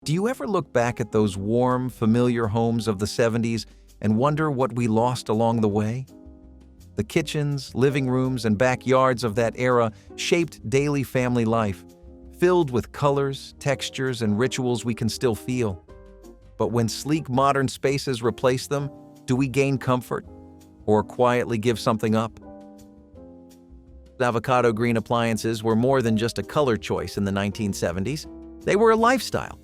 Do you ever look back at those warm, familiar homes of the 70s and wonder what we lost along the way? The kitchens, living rooms, and backyards of that era shaped daily family life, filled with colors, textures, and rituals we can still feel. But when sleek modern spaces replace them, do we gain comfort or quietly give something up? Avocado green appliances were more than just a color choice in the 1970s. They were a lifestyle.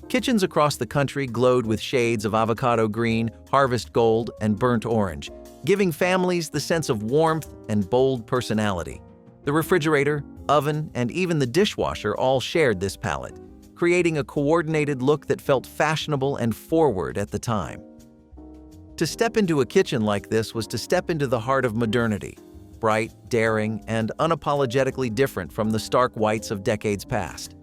Kitchens across the country glowed with shades of avocado green, harvest gold, and burnt orange, giving families the sense of warmth and bold personality. The refrigerator, oven, and even the dishwasher all shared this palette, creating a coordinated look that felt fashionable and forward at the time. To step into a kitchen like this was to step into the heart of modernity, bright, daring, and unapologetically different from the stark whites of decades past.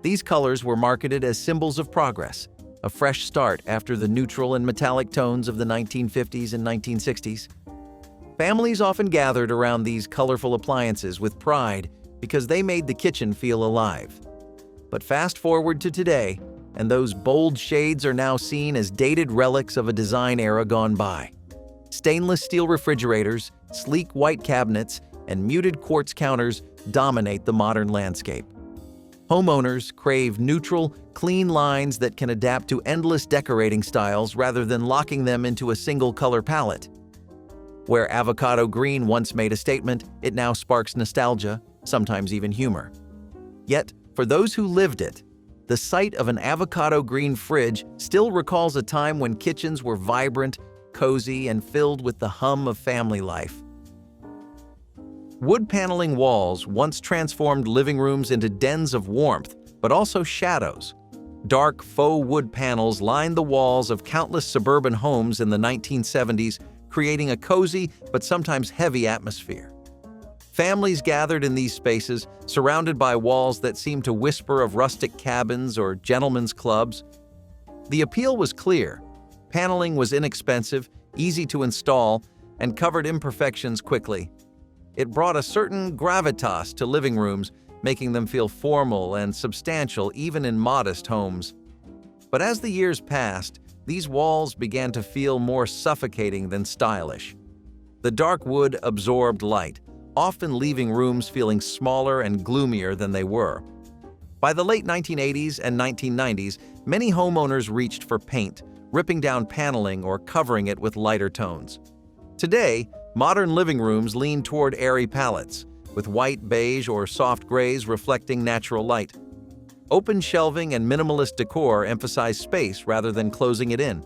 These colors were marketed as symbols of progress, a fresh start after the neutral and metallic tones of the 1950s and 1960s. Families often gathered around these colorful appliances with pride because they made the kitchen feel alive. But fast forward to today, and those bold shades are now seen as dated relics of a design era gone by. Stainless steel refrigerators, sleek white cabinets, and muted quartz counters dominate the modern landscape. Homeowners crave neutral, clean lines that can adapt to endless decorating styles rather than locking them into a single color palette. Where avocado green once made a statement, it now sparks nostalgia, sometimes even humor. Yet, for those who lived it, the sight of an avocado green fridge still recalls a time when kitchens were vibrant, cozy, and filled with the hum of family life. Wood paneling walls once transformed living rooms into dens of warmth, but also shadows. Dark faux wood panels lined the walls of countless suburban homes in the 1970s, creating a cozy but sometimes heavy atmosphere. Families gathered in these spaces, surrounded by walls that seemed to whisper of rustic cabins or gentlemen's clubs. The appeal was clear. Paneling was inexpensive, easy to install, and covered imperfections quickly. It brought a certain gravitas to living rooms, making them feel formal and substantial even in modest homes. But as the years passed, these walls began to feel more suffocating than stylish. The dark wood absorbed light, often leaving rooms feeling smaller and gloomier than they were. By the late 1980s and 1990s, many homeowners reached for paint, ripping down paneling or covering it with lighter tones. Today, modern living rooms lean toward airy palettes, with white, beige, or soft grays reflecting natural light. Open shelving and minimalist decor emphasize space rather than closing it in.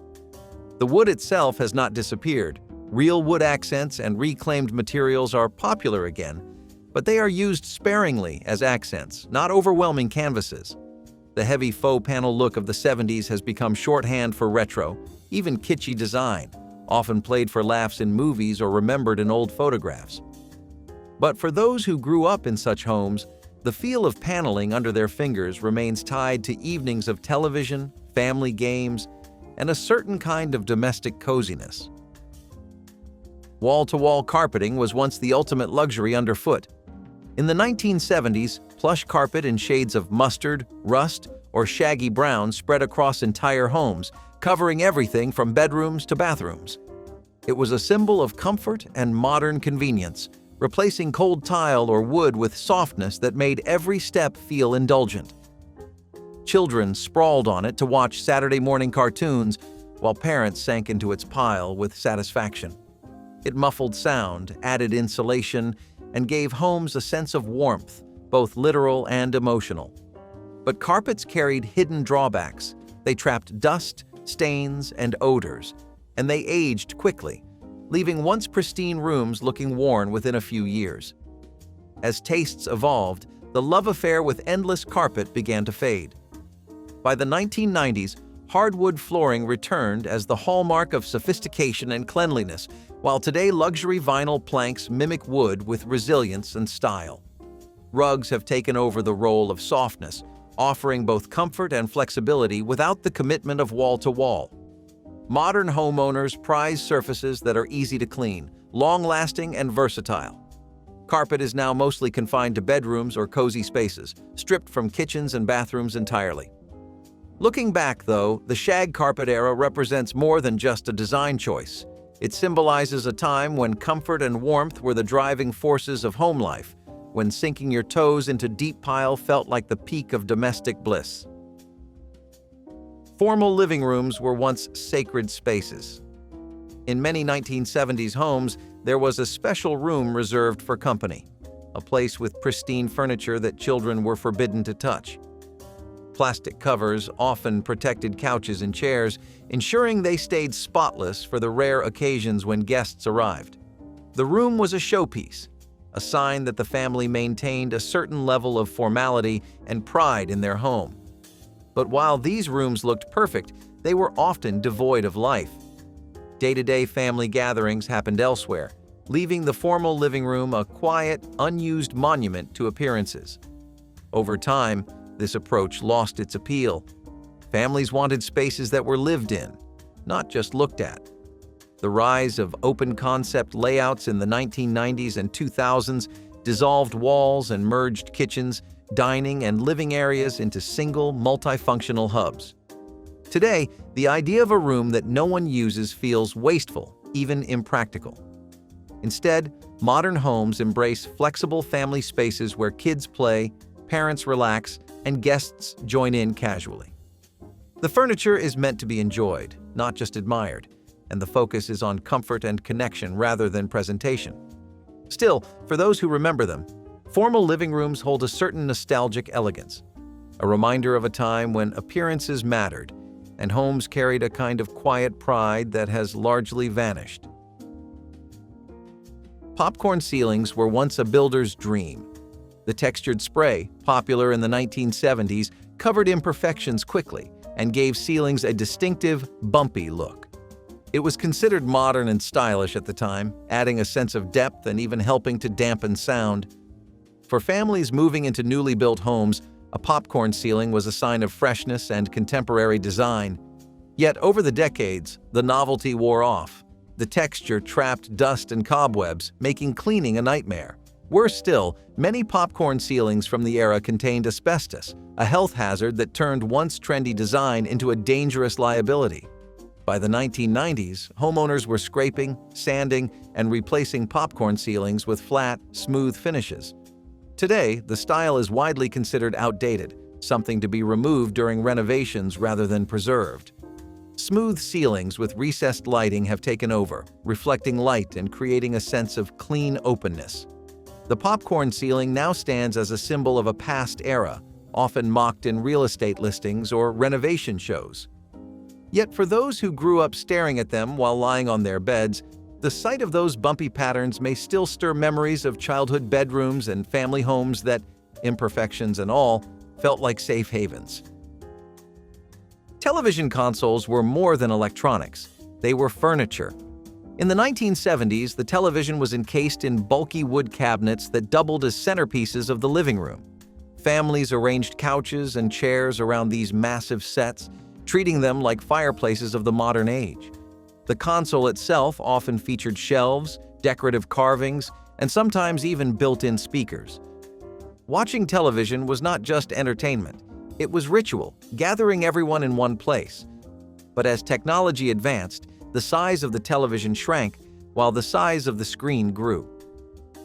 The wood itself has not disappeared. Real wood accents and reclaimed materials are popular again, but they are used sparingly as accents, not overwhelming canvases. The heavy faux panel look of the 70s has become shorthand for retro, even kitschy design, often played for laughs in movies or remembered in old photographs. But for those who grew up in such homes, the feel of paneling under their fingers remains tied to evenings of television, family games, and a certain kind of domestic coziness. Wall-to-wall carpeting was once the ultimate luxury underfoot. In the 1970s, plush carpet in shades of mustard, rust, or shaggy brown spread across entire homes, covering everything from bedrooms to bathrooms. It was a symbol of comfort and modern convenience, replacing cold tile or wood with softness that made every step feel indulgent. Children sprawled on it to watch Saturday morning cartoons, while parents sank into its pile with satisfaction. It muffled sound, added insulation, and gave homes a sense of warmth, both literal and emotional. But carpets carried hidden drawbacks. They trapped dust, stains, and odors, and they aged quickly, leaving once pristine rooms looking worn within a few years. As tastes evolved, the love affair with endless carpet began to fade. By the 1990s, hardwood flooring returned as the hallmark of sophistication and cleanliness, while today luxury vinyl planks mimic wood with resilience and style. Rugs have taken over the role of softness, offering both comfort and flexibility without the commitment of wall-to-wall. Modern homeowners prize surfaces that are easy to clean, long-lasting, and versatile. Carpet is now mostly confined to bedrooms or cozy spaces, stripped from kitchens and bathrooms entirely. Looking back, though, the shag carpet era represents more than just a design choice. It symbolizes a time when comfort and warmth were the driving forces of home life, when sinking your toes into deep pile felt like the peak of domestic bliss. Formal living rooms were once sacred spaces. In many 1970s homes, there was a special room reserved for company, a place with pristine furniture that children were forbidden to touch. Plastic covers often protected couches and chairs, ensuring they stayed spotless for the rare occasions when guests arrived. The room was a showpiece, a sign that the family maintained a certain level of formality and pride in their home. But while these rooms looked perfect, they were often devoid of life. Day-to-day family gatherings happened elsewhere, leaving the formal living room a quiet, unused monument to appearances. Over time, this approach lost its appeal. Families wanted spaces that were lived in, not just looked at. The rise of open-concept layouts in the 1990s and 2000s dissolved walls and merged kitchens, dining, and living areas into single, multifunctional hubs. Today, the idea of a room that no one uses feels wasteful, even impractical. Instead, modern homes embrace flexible family spaces where kids play, parents relax, and guests join in casually. The furniture is meant to be enjoyed, not just admired, and the focus is on comfort and connection rather than presentation. Still, for those who remember them, formal living rooms hold a certain nostalgic elegance, a reminder of a time when appearances mattered, and homes carried a kind of quiet pride that has largely vanished. Popcorn ceilings were once a builder's dream. The textured spray, popular in the 1970s, covered imperfections quickly and gave ceilings a distinctive, bumpy look. It was considered modern and stylish at the time, adding a sense of depth and even helping to dampen sound. For families moving into newly built homes, a popcorn ceiling was a sign of freshness and contemporary design. Yet over the decades, the novelty wore off. The texture trapped dust and cobwebs, making cleaning a nightmare. Worse still, many popcorn ceilings from the era contained asbestos, a health hazard that turned once trendy design into a dangerous liability. By the 1990s, homeowners were scraping, sanding, and replacing popcorn ceilings with flat, smooth finishes. Today, the style is widely considered outdated, something to be removed during renovations rather than preserved. Smooth ceilings with recessed lighting have taken over, reflecting light and creating a sense of clean openness. The popcorn ceiling now stands as a symbol of a past era, often mocked in real estate listings or renovation shows. Yet for those who grew up staring at them while lying on their beds, the sight of those bumpy patterns may still stir memories of childhood bedrooms and family homes that, imperfections and all, felt like safe havens. Television consoles were more than electronics. They were furniture. In the 1970s, the television was encased in bulky wood cabinets that doubled as centerpieces of the living room. Families arranged couches and chairs around these massive sets, treating them like fireplaces of the modern age. The console itself often featured shelves, decorative carvings, and sometimes even built-in speakers. Watching television was not just entertainment. It was ritual, gathering everyone in one place. But as technology advanced, the size of the television shrank while the size of the screen grew.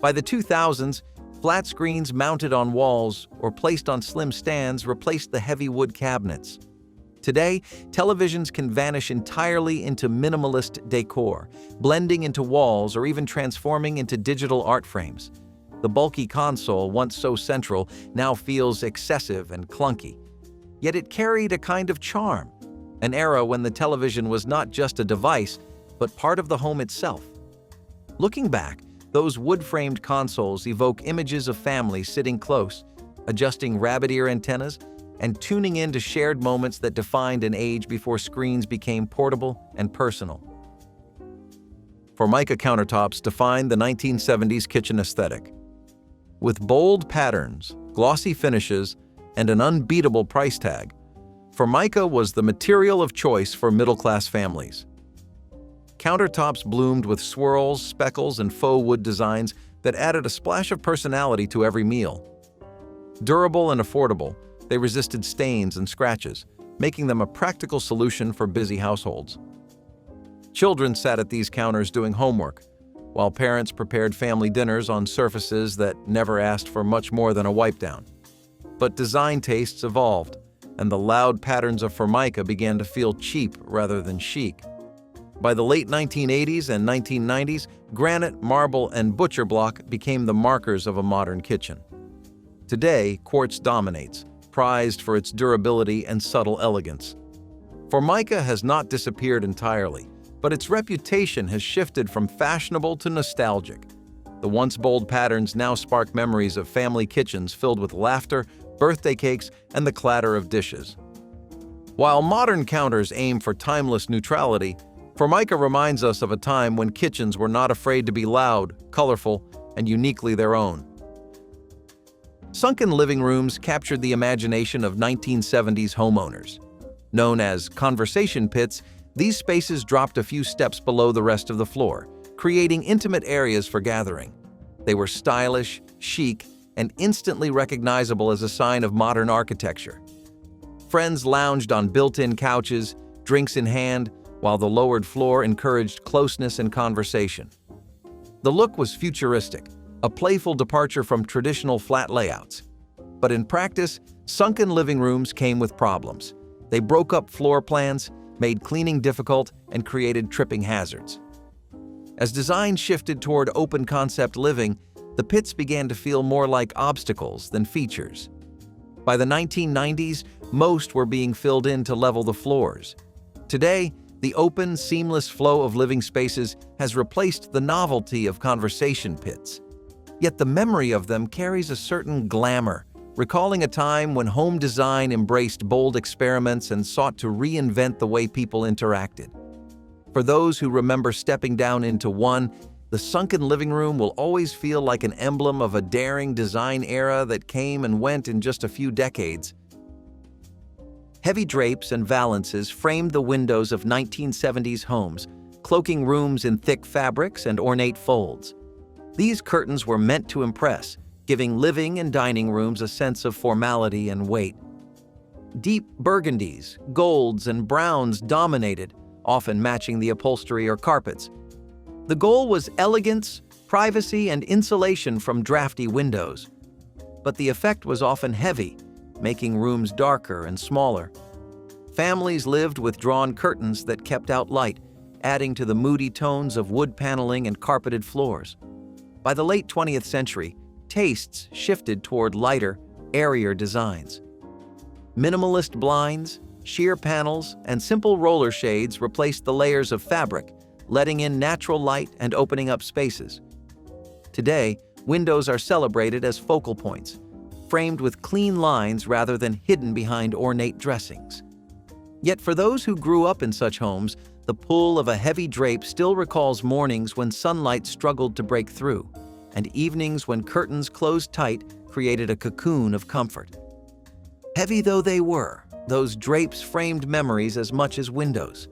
By the 2000s, flat screens mounted on walls or placed on slim stands replaced the heavy wood cabinets. Today, televisions can vanish entirely into minimalist decor, blending into walls or even transforming into digital art frames. The bulky console, once so central, now feels excessive and clunky. Yet it carried a kind of charm, an era when the television was not just a device, but part of the home itself. Looking back, those wood-framed consoles evoke images of families sitting close, adjusting rabbit ear antennas, and tuning in to shared moments that defined an age before screens became portable and personal. Formica countertops defined the 1970s kitchen aesthetic. With bold patterns, glossy finishes, and an unbeatable price tag, Formica was the material of choice for middle-class families. Countertops bloomed with swirls, speckles, and faux wood designs that added a splash of personality to every meal. Durable and affordable, they resisted stains and scratches, making them a practical solution for busy households. Children sat at these counters doing homework, while parents prepared family dinners on surfaces that never asked for much more than a wipe-down. But design tastes evolved, and the loud patterns of Formica began to feel cheap rather than chic. By the late 1980s and 1990s, granite, marble, and butcher block became the markers of a modern kitchen. Today, quartz dominates, prized for its durability and subtle elegance. Formica has not disappeared entirely, but its reputation has shifted from fashionable to nostalgic. The once bold patterns now spark memories of family kitchens filled with laughter, birthday cakes, and the clatter of dishes. While modern counters aim for timeless neutrality, Formica reminds us of a time when kitchens were not afraid to be loud, colorful, and uniquely their own. Sunken living rooms captured the imagination of 1970s homeowners. Known as conversation pits, these spaces dropped a few steps below the rest of the floor, creating intimate areas for gathering. They were stylish, chic, and instantly recognizable as a sign of modern architecture. Friends lounged on built-in couches, drinks in hand, while the lowered floor encouraged closeness and conversation. The look was futuristic, a playful departure from traditional flat layouts. But in practice, sunken living rooms came with problems. They broke up floor plans, made cleaning difficult, and created tripping hazards. As design shifted toward open-concept living, the pits began to feel more like obstacles than features. By the 1990s, most were being filled in to level the floors. Today, the open, seamless flow of living spaces has replaced the novelty of conversation pits. Yet the memory of them carries a certain glamour, recalling a time when home design embraced bold experiments and sought to reinvent the way people interacted. For those who remember stepping down into one, the sunken living room will always feel like an emblem of a daring design era that came and went in just a few decades. Heavy drapes and valances framed the windows of 1970s homes, cloaking rooms in thick fabrics and ornate folds. These curtains were meant to impress, giving living and dining rooms a sense of formality and weight. Deep burgundies, golds, and browns dominated, often matching the upholstery or carpets. The goal was elegance, privacy, and insulation from drafty windows. But the effect was often heavy, making rooms darker and smaller. Families lived with drawn curtains that kept out light, adding to the moody tones of wood paneling and carpeted floors. By the late 20th century, tastes shifted toward lighter, airier designs. Minimalist blinds, sheer panels, and simple roller shades replaced the layers of fabric, letting in natural light and opening up spaces. Today, windows are celebrated as focal points, framed with clean lines rather than hidden behind ornate dressings. Yet for those who grew up in such homes, the pull of a heavy drape still recalls mornings when sunlight struggled to break through, and evenings when curtains closed tight created a cocoon of comfort. Heavy though they were, those drapes framed memories as much as windows.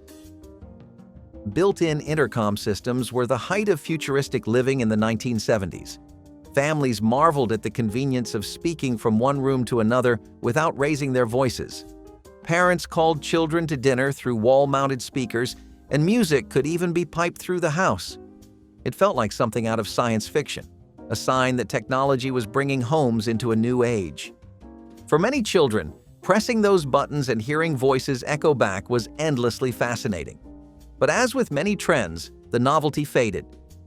Built-in intercom systems were the height of futuristic living in the 1970s. Families marveled at the convenience of speaking from one room to another without raising their voices. Parents called children to dinner through wall-mounted speakers, and music could even be piped through the house. It felt like something out of science fiction, a sign that technology was bringing homes into a new age. For many children, pressing those buttons and hearing voices echo back was endlessly fascinating. But as with many trends, the novelty faded.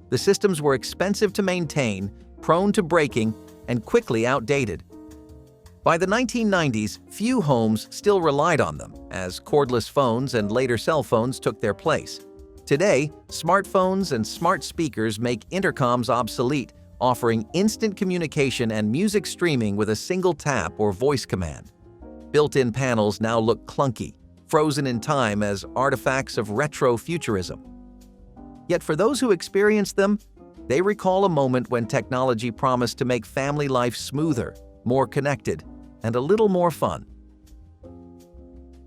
The systems were expensive to maintain, prone to breaking, and quickly outdated. By the 1990s, few homes still relied on them, as cordless phones and later cell phones took their place. Today, smartphones and smart speakers make intercoms obsolete, offering instant communication and music streaming with a single tap or voice command. Built-in panels now look clunky, frozen in time as artifacts of retro futurism. Yet for those who experienced them, they recall a moment when technology promised to make family life smoother, more connected, and a little more fun.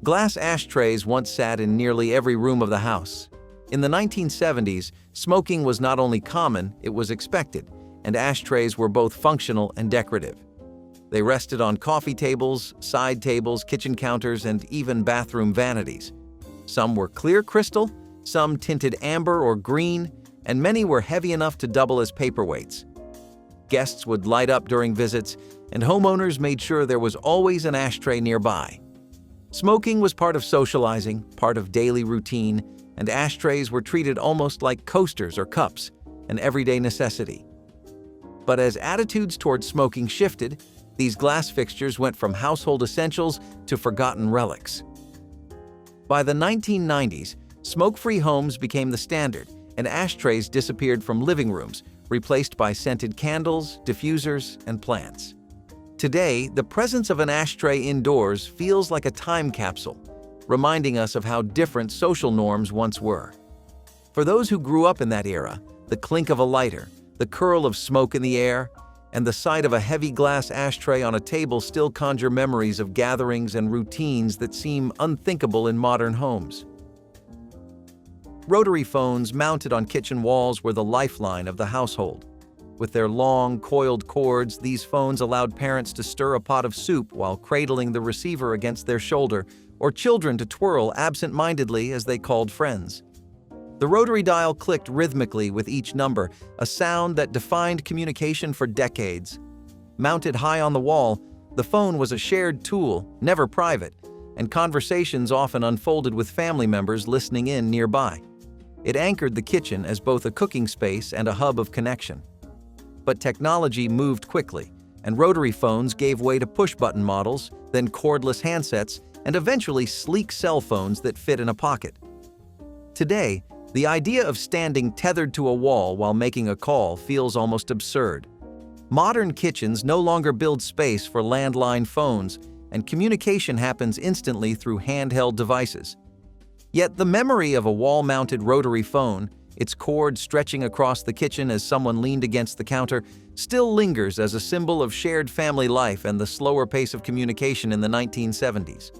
Glass ashtrays once sat in nearly every room of the house. In the 1970s, smoking was not only common, it was expected, and ashtrays were both functional and decorative. They rested on coffee tables, side tables, kitchen counters, and even bathroom vanities. Some were clear crystal, some tinted amber or green, and many were heavy enough to double as paperweights. Guests would light up during visits, and homeowners made sure there was always an ashtray nearby. Smoking was part of socializing, part of daily routine, and ashtrays were treated almost like coasters or cups, an everyday necessity. But as attitudes toward smoking shifted, these glass fixtures went from household essentials to forgotten relics. By the 1990s, smoke-free homes became the standard, and ashtrays disappeared from living rooms, replaced by scented candles, diffusers, and plants. Today, the presence of an ashtray indoors feels like a time capsule, reminding us of how different social norms once were. For those who grew up in that era, the clink of a lighter, the curl of smoke in the air, and the sight of a heavy glass ashtray on a table still conjure memories of gatherings and routines that seem unthinkable in modern homes. Rotary phones mounted on kitchen walls were the lifeline of the household. With their long, coiled cords, these phones allowed parents to stir a pot of soup while cradling the receiver against their shoulder, or children to twirl absent-mindedly as they called friends. The rotary dial clicked rhythmically with each number, a sound that defined communication for decades. Mounted high on the wall, the phone was a shared tool, never private, and conversations often unfolded with family members listening in nearby. It anchored the kitchen as both a cooking space and a hub of connection. But technology moved quickly, and rotary phones gave way to push-button models, then cordless handsets, and eventually sleek cell phones that fit in a pocket. Today, the idea of standing tethered to a wall while making a call feels almost absurd. Modern kitchens no longer build space for landline phones, and communication happens instantly through handheld devices. Yet the memory of a wall-mounted rotary phone, its cord stretching across the kitchen as someone leaned against the counter, still lingers as a symbol of shared family life and the slower pace of communication in the 1970s.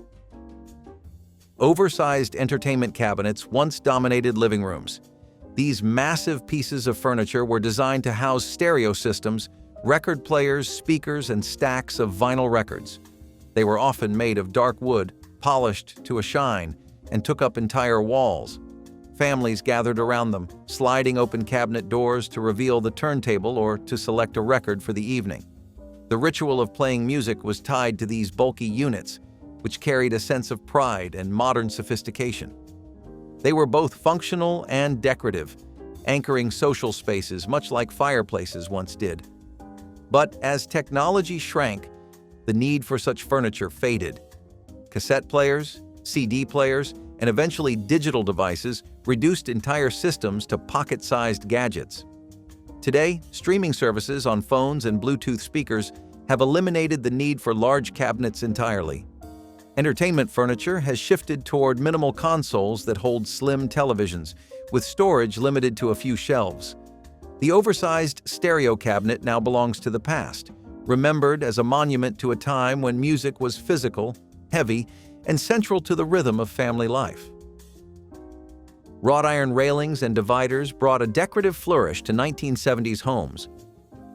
Oversized entertainment cabinets once dominated living rooms. These massive pieces of furniture were designed to house stereo systems, record players, speakers, and stacks of vinyl records. They were often made of dark wood, polished to a shine, and took up entire walls. Families gathered around them, sliding open cabinet doors to reveal the turntable or to select a record for the evening. The ritual of playing music was tied to these bulky units, which carried a sense of pride and modern sophistication. They were both functional and decorative, anchoring social spaces much like fireplaces once did. But as technology shrank, the need for such furniture faded. Cassette players, CD players, and eventually digital devices reduced entire systems to pocket-sized gadgets. Today, streaming services on phones and Bluetooth speakers have eliminated the need for large cabinets entirely. Entertainment furniture has shifted toward minimal consoles that hold slim televisions, with storage limited to a few shelves. The oversized stereo cabinet now belongs to the past, remembered as a monument to a time when music was physical, heavy, and central to the rhythm of family life. Wrought iron railings and dividers brought a decorative flourish to 1970s homes.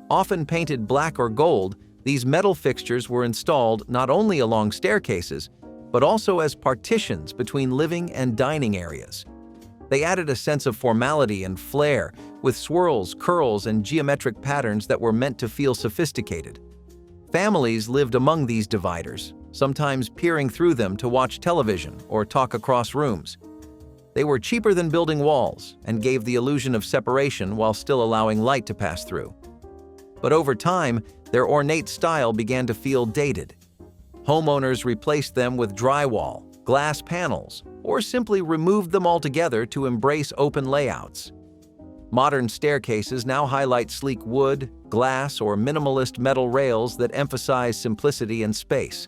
Often painted black or gold, these metal fixtures were installed not only along staircases, but also as partitions between living and dining areas. They added a sense of formality and flair, with swirls, curls, and geometric patterns that were meant to feel sophisticated. Families lived among these dividers, sometimes peering through them to watch television or talk across rooms. They were cheaper than building walls and gave the illusion of separation while still allowing light to pass through. But over time, their ornate style began to feel dated. Homeowners replaced them with drywall, glass panels, or simply removed them altogether to embrace open layouts. Modern staircases now highlight sleek wood, glass, or minimalist metal rails that emphasize simplicity and space.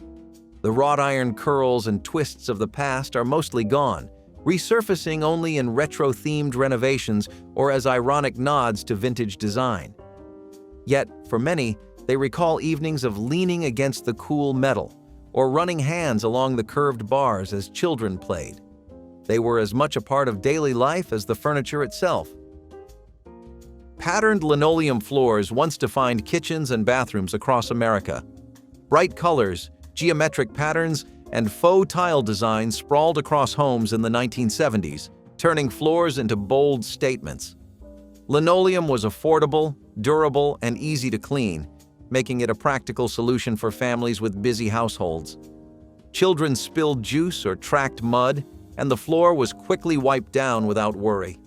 The wrought iron curls and twists of the past are mostly gone, resurfacing only in retro-themed renovations or as ironic nods to vintage design. Yet, for many, they recall evenings of leaning against the cool metal or running hands along the curved bars as children played. They were as much a part of daily life as the furniture itself. Patterned linoleum floors once defined kitchens and bathrooms across America. Bright colors, geometric patterns, and faux tile designs sprawled across homes in the 1970s, turning floors into bold statements. Linoleum was affordable, durable, and easy to clean, making it a practical solution for families with busy households. Children spilled juice or tracked mud, and the floor was quickly wiped down without worry.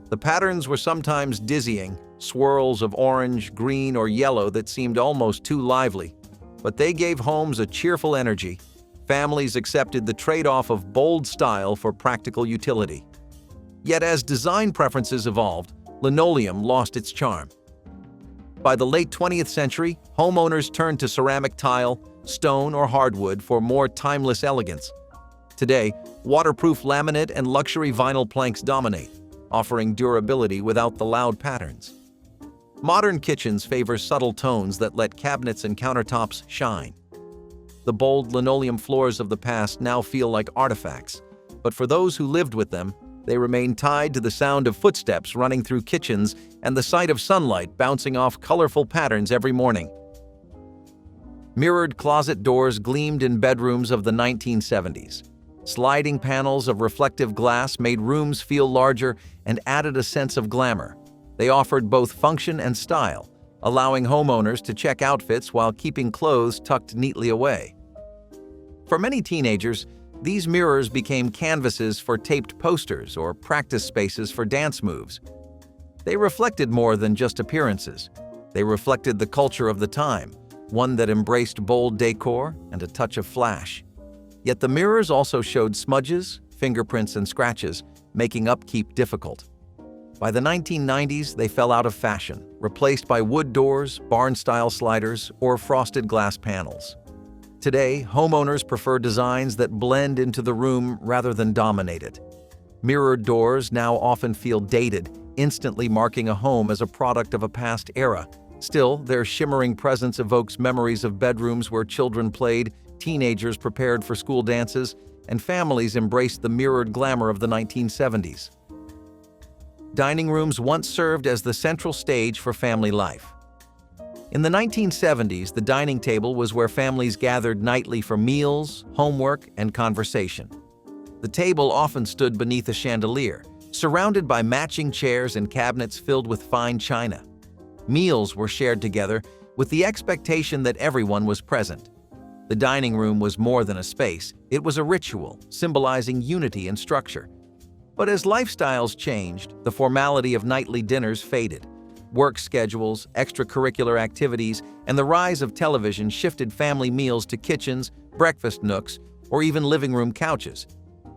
The patterns were sometimes dizzying, swirls of orange, green, or yellow that seemed almost too lively. But they gave homes a cheerful energy. Families accepted the trade-off of bold style for practical utility. Yet as design preferences evolved, linoleum lost its charm. By the late 20th century, homeowners turned to ceramic tile, stone, or hardwood for more timeless elegance. Today, waterproof laminate and luxury vinyl planks dominate, offering durability without the loud patterns. Modern kitchens favor subtle tones that let cabinets and countertops shine. The bold linoleum floors of the past now feel like artifacts, but for those who lived with them, they remain tied to the sound of footsteps running through kitchens and the sight of sunlight bouncing off colorful patterns every morning. Mirrored closet doors gleamed in bedrooms of the 1970s. Sliding panels of reflective glass made rooms feel larger and added a sense of glamour. They offered both function and style, allowing homeowners to check outfits while keeping clothes tucked neatly away. For many teenagers, these mirrors became canvases for taped posters or practice spaces for dance moves. They reflected more than just appearances. They reflected the culture of the time, one that embraced bold decor and a touch of flash. Yet the mirrors also showed smudges, fingerprints, and scratches, making upkeep difficult. By the 1990s, they fell out of fashion, replaced by wood doors, barn-style sliders, or frosted glass panels. Today, homeowners prefer designs that blend into the room rather than dominate it. Mirrored doors now often feel dated, instantly marking a home as a product of a past era. Still, their shimmering presence evokes memories of bedrooms where children played, teenagers prepared for school dances, and families embraced the mirrored glamour of the 1970s. Dining rooms once served as the central stage for family life. In the 1970s, the dining table was where families gathered nightly for meals, homework, and conversation. The table often stood beneath a chandelier, surrounded by matching chairs and cabinets filled with fine china. Meals were shared together with the expectation that everyone was present. The dining room was more than a space, it was a ritual, symbolizing unity and structure. But as lifestyles changed, the formality of nightly dinners faded. Work schedules, extracurricular activities, and the rise of television shifted family meals to kitchens, breakfast nooks, or even living room couches.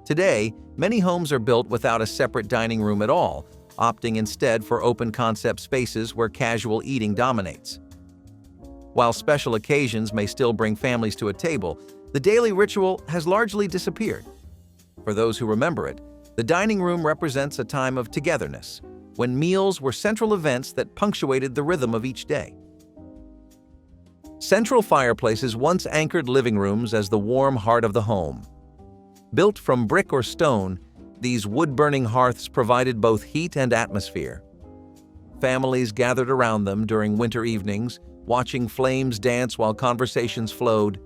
Today, many homes are built without a separate dining room at all, opting instead for open-concept spaces where casual eating dominates. While special occasions may still bring families to a table, the daily ritual has largely disappeared. For those who remember it, the dining room represents a time of togetherness, when meals were central events that punctuated the rhythm of each day. Central fireplaces once anchored living rooms as the warm heart of the home. Built from brick or stone, these wood-burning hearths provided both heat and atmosphere. Families gathered around them during winter evenings, watching flames dance while conversations flowed.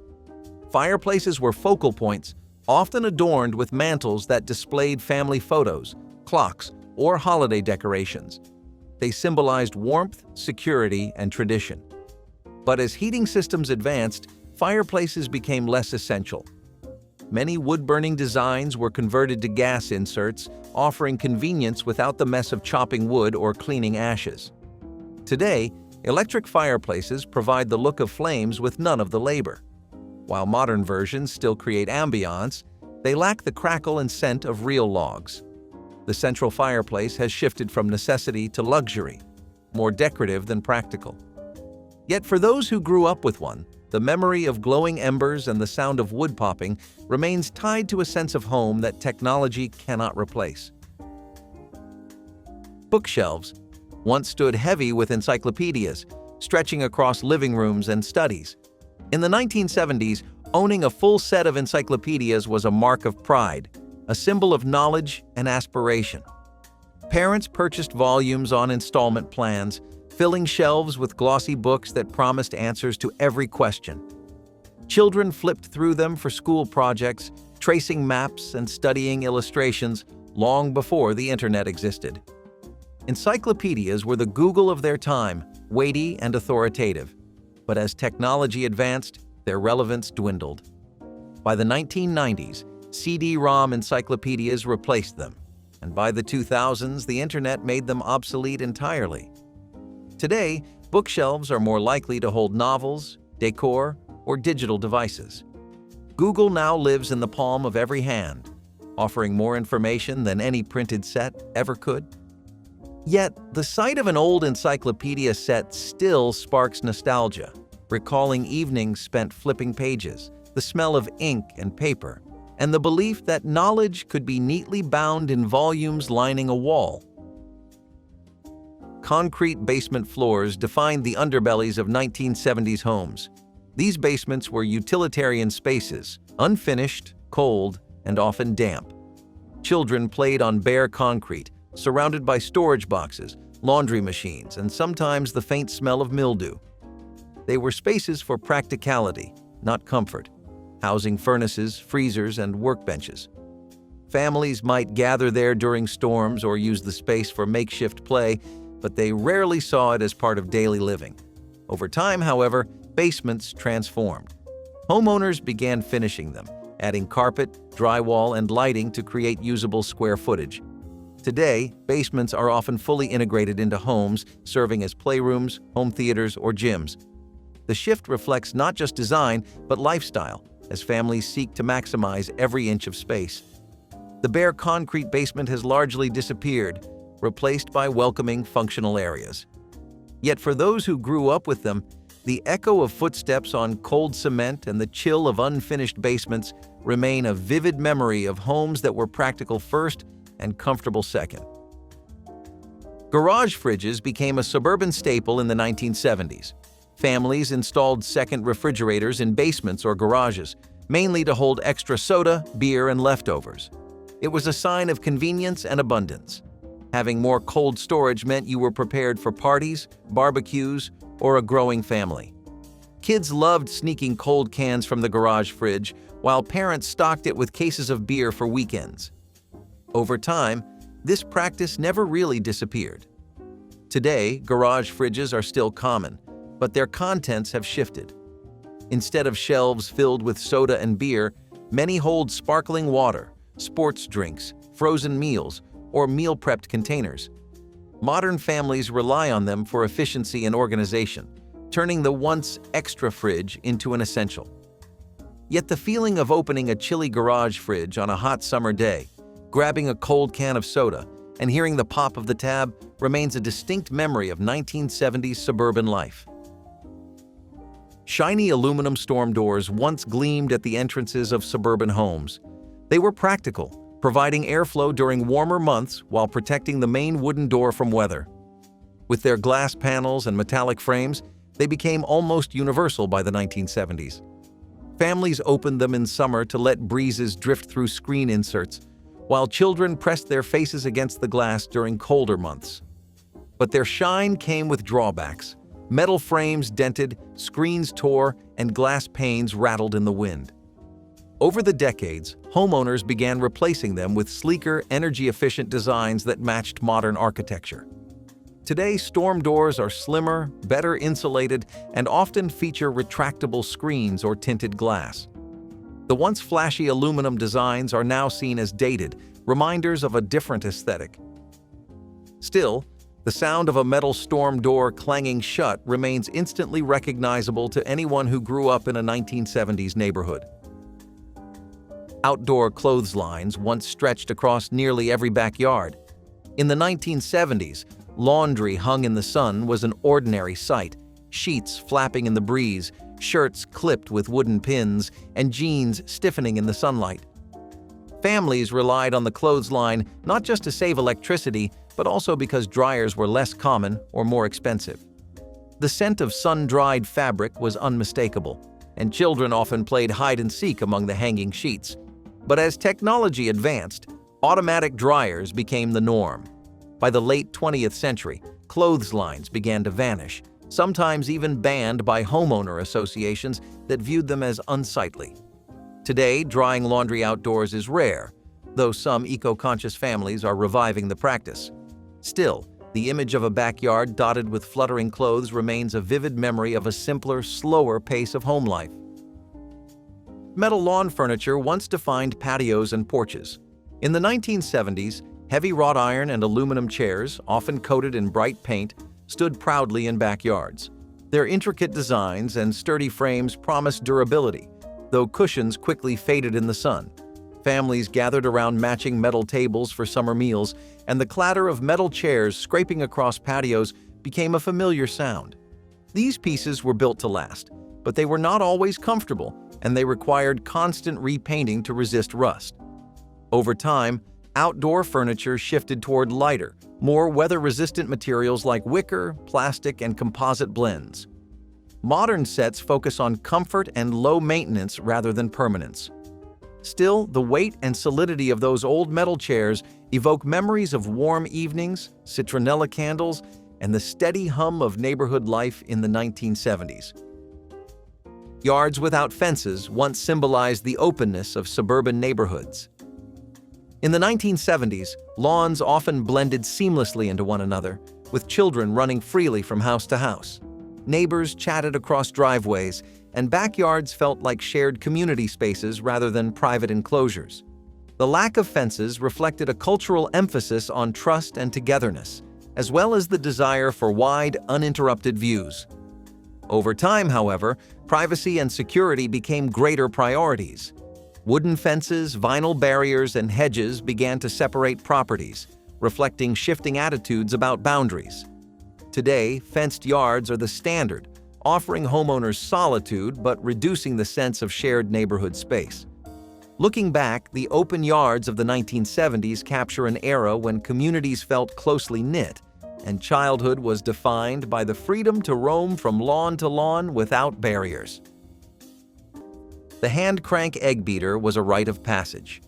Fireplaces were focal points, often adorned with mantels that displayed family photos, clocks, or holiday decorations. They symbolized warmth, security, and tradition. But as heating systems advanced, fireplaces became less essential. Many wood-burning designs were converted to gas inserts, offering convenience without the mess of chopping wood or cleaning ashes. Today, electric fireplaces provide the look of flames with none of the labor. While modern versions still create ambiance, they lack the crackle and scent of real logs. The central fireplace has shifted from necessity to luxury, more decorative than practical. Yet for those who grew up with one, the memory of glowing embers and the sound of wood popping remains tied to a sense of home that technology cannot replace. Bookshelves once stood heavy with encyclopedias, stretching across living rooms and studies. In the 1970s, owning a full set of encyclopedias was a mark of pride, a symbol of knowledge and aspiration. Parents purchased volumes on installment plans, filling shelves with glossy books that promised answers to every question. Children flipped through them for school projects, tracing maps and studying illustrations long before the internet existed. Encyclopedias were the Google of their time, weighty and authoritative. But as technology advanced, their relevance dwindled. By the 1990s, CD-ROM encyclopedias replaced them, and by the 2000s, the internet made them obsolete entirely. Today, bookshelves are more likely to hold novels, decor, or digital devices. Google now lives in the palm of every hand, offering more information than any printed set ever could. Yet, the sight of an old encyclopedia set still sparks nostalgia, recalling evenings spent flipping pages, the smell of ink and paper, and the belief that knowledge could be neatly bound in volumes lining a wall. Concrete basement floors defined the underbellies of 1970s homes. These basements were utilitarian spaces, unfinished, cold, and often damp. Children played on bare concrete, surrounded by storage boxes, laundry machines, and sometimes the faint smell of mildew. They were spaces for practicality, not comfort, housing furnaces, freezers, and workbenches. Families might gather there during storms or use the space for makeshift play, but they rarely saw it as part of daily living. Over time, however, basements transformed. Homeowners began finishing them, adding carpet, drywall, and lighting to create usable square footage. Today, basements are often fully integrated into homes, serving as playrooms, home theaters, or gyms. The shift reflects not just design, but lifestyle, as families seek to maximize every inch of space. The bare concrete basement has largely disappeared, replaced by welcoming, functional areas. Yet for those who grew up with them, the echo of footsteps on cold cement and the chill of unfinished basements remain a vivid memory of homes that were practical first and comfortable second. Garage fridges became a suburban staple in the 1970s. Families installed second refrigerators in basements or garages, mainly to hold extra soda, beer, and leftovers. It was a sign of convenience and abundance. Having more cold storage meant you were prepared for parties, barbecues, or a growing family. Kids loved sneaking cold cans from the garage fridge, while parents stocked it with cases of beer for weekends. Over time, this practice never really disappeared. Today, garage fridges are still common, but their contents have shifted. Instead of shelves filled with soda and beer, many hold sparkling water, sports drinks, frozen meals, or meal-prepped containers. Modern families rely on them for efficiency and organization, turning the once extra fridge into an essential. Yet the feeling of opening a chilly garage fridge on a hot summer day, grabbing a cold can of soda, and hearing the pop of the tab remains a distinct memory of 1970s suburban life. Shiny aluminum storm doors once gleamed at the entrances of suburban homes. They were practical, providing airflow during warmer months while protecting the main wooden door from weather. With their glass panels and metallic frames, they became almost universal by the 1970s. Families opened them in summer to let breezes drift through screen inserts, while children pressed their faces against the glass during colder months. But their shine came with drawbacks. Metal frames dented, screens tore, and glass panes rattled in the wind. Over the decades, homeowners began replacing them with sleeker, energy-efficient designs that matched modern architecture. Today, storm doors are slimmer, better insulated, and often feature retractable screens or tinted glass. The once flashy aluminum designs are now seen as dated, reminders of a different aesthetic. Still, the sound of a metal storm door clanging shut remains instantly recognizable to anyone who grew up in a 1970s neighborhood. Outdoor clotheslines once stretched across nearly every backyard. In the 1970s, laundry hung in the sun was an ordinary sight, sheets flapping in the breeze, shirts clipped with wooden pins, and jeans stiffening in the sunlight. Families relied on the clothesline not just to save electricity, but also because dryers were less common or more expensive. The scent of sun-dried fabric was unmistakable, and children often played hide-and-seek among the hanging sheets. But as technology advanced, automatic dryers became the norm. By the late 20th century, clotheslines began to vanish, sometimes even banned by homeowner associations that viewed them as unsightly. Today, drying laundry outdoors is rare, though some eco-conscious families are reviving the practice. Still, the image of a backyard dotted with fluttering clothes remains a vivid memory of a simpler, slower pace of home life. Metal lawn furniture once defined patios and porches. In the 1970s, heavy wrought iron and aluminum chairs, often coated in bright paint, stood proudly in backyards. Their intricate designs and sturdy frames promised durability, though cushions quickly faded in the sun. Families gathered around matching metal tables for summer meals, and the clatter of metal chairs scraping across patios became a familiar sound. These pieces were built to last, but they were not always comfortable, and they required constant repainting to resist rust. Over time, outdoor furniture shifted toward lighter, more weather-resistant materials like wicker, plastic, and composite blends. Modern sets focus on comfort and low maintenance rather than permanence. Still, the weight and solidity of those old metal chairs evoke memories of warm evenings, citronella candles, and the steady hum of neighborhood life in the 1970s. Yards without fences once symbolized the openness of suburban neighborhoods. In the 1970s, lawns often blended seamlessly into one another, with children running freely from house to house. Neighbors chatted across driveways, and backyards felt like shared community spaces rather than private enclosures. The lack of fences reflected a cultural emphasis on trust and togetherness, as well as the desire for wide, uninterrupted views. Over time, however, privacy and security became greater priorities. Wooden fences, vinyl barriers, and hedges began to separate properties, reflecting shifting attitudes about boundaries. Today, fenced yards are the standard, offering homeowners solitude but reducing the sense of shared neighborhood space. Looking back, the open yards of the 1970s capture an era when communities felt closely knit, and childhood was defined by the freedom to roam from lawn to lawn without barriers. The hand-crank egg beater was a rite of passage.